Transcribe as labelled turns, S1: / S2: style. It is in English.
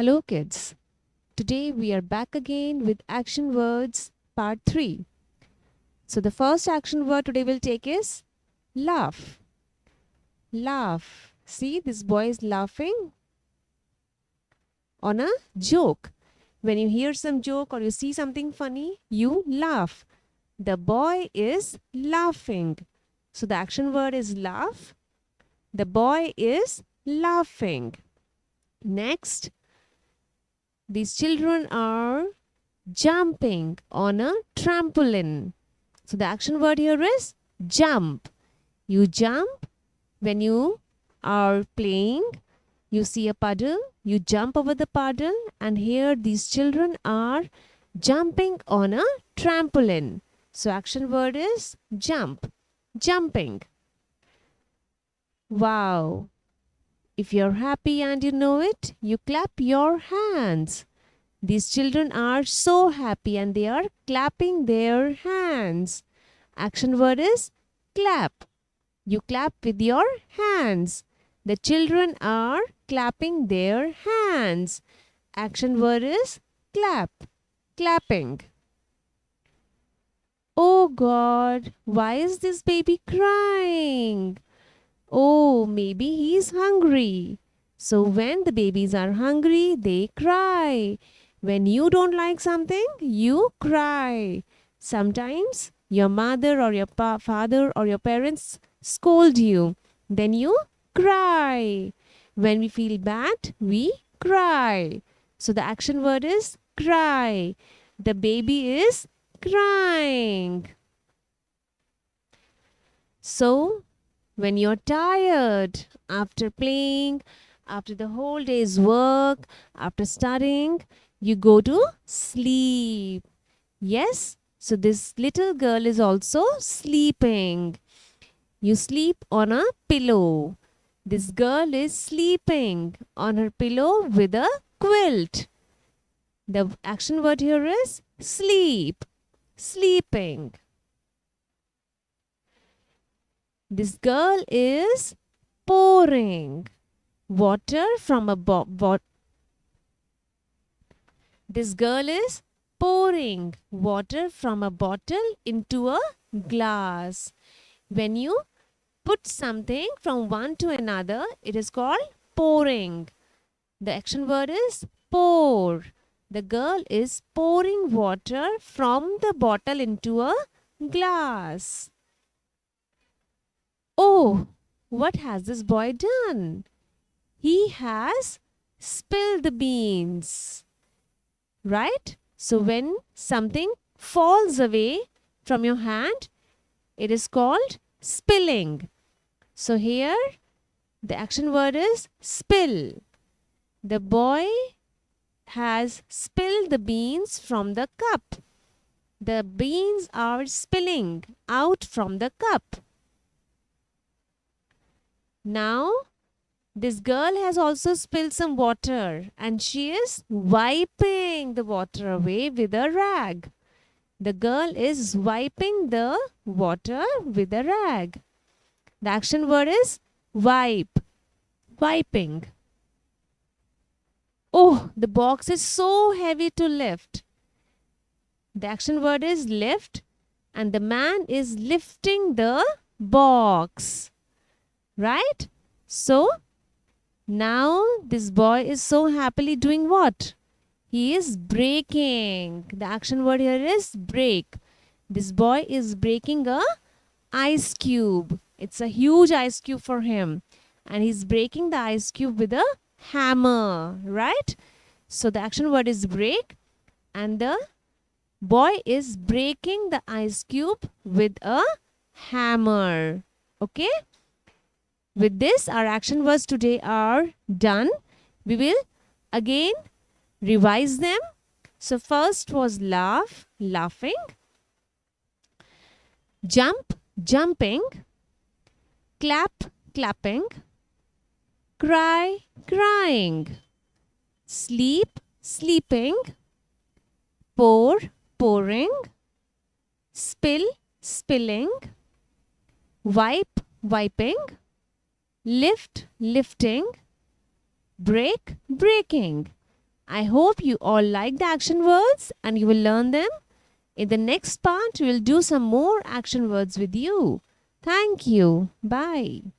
S1: Hello, kids. Today we are back again with action words part 3. So, the first action word today we'll take is laugh. Laugh. See, this boy is laughing on a joke. When you hear some joke or you see something funny, you laugh. The boy is laughing. So, the action word is laugh. The boy is laughing. Next, these children are jumping on a trampoline. So the action word here is jump. You jump when you are playing. You see a puddle, you jump over the puddle, and here these children are jumping on a trampoline. So action word is jump. Jumping. Wow. If you're happy and you know it, you clap your hands. These children are so happy and they are clapping their hands. Action word is clap. You clap with your hands. The children are clapping their hands. Action word is clap. Clapping. Oh God, why is this baby crying? Oh, maybe he's hungry. So when the babies are hungry, they cry. When you don't like something, you cry. Sometimes your mother or your father or your parents scold you. Then you cry. When we feel bad, we cry. So the action word is cry. The baby is crying. So when you're tired after playing, after the whole day's work, after studying, you go to sleep. Yes? So this little girl is also sleeping. You sleep on a pillow. This girl is sleeping on her pillow with a quilt. The action word here is sleep. Sleeping. This girl is pouring water from a This girl is pouring water from a bottle into a glass. When you put something from one to another, it is called pouring. The action word is pour. The girl is pouring water from the bottle into a glass. Oh, what has this boy done? He has spilled the beans. Right? So when something falls away from your hand, it is called spilling. So here the action word is spill. The boy has spilled the beans from the cup. The beans are spilling out from the cup. Now, this girl has also spilled some water and she is wiping the water away with a rag. The girl is wiping the water with a rag. The action word is wipe. Wiping. Oh, the box is so heavy to lift. The action word is lift and the man is lifting the box. Right? So, now this boy is so happily doing what? He is breaking. The action word here is break. This boy is breaking a ice cube. It's a huge ice cube for him. And he's breaking the ice cube with a hammer. Right? So, the action word is break. And the boy is breaking the ice cube with a hammer. Okay? With this, our action words today are done. We will again revise them. So first was laugh, laughing. Jump, jumping. Clap, clapping. Cry, crying. Sleep, sleeping. Pour, pouring. Spill, spilling. Wipe, wiping. Lift, lifting. Break, breaking. I hope you all like the action words and you will learn them. In the next part, we will do some more action words with you. Thank you. Bye.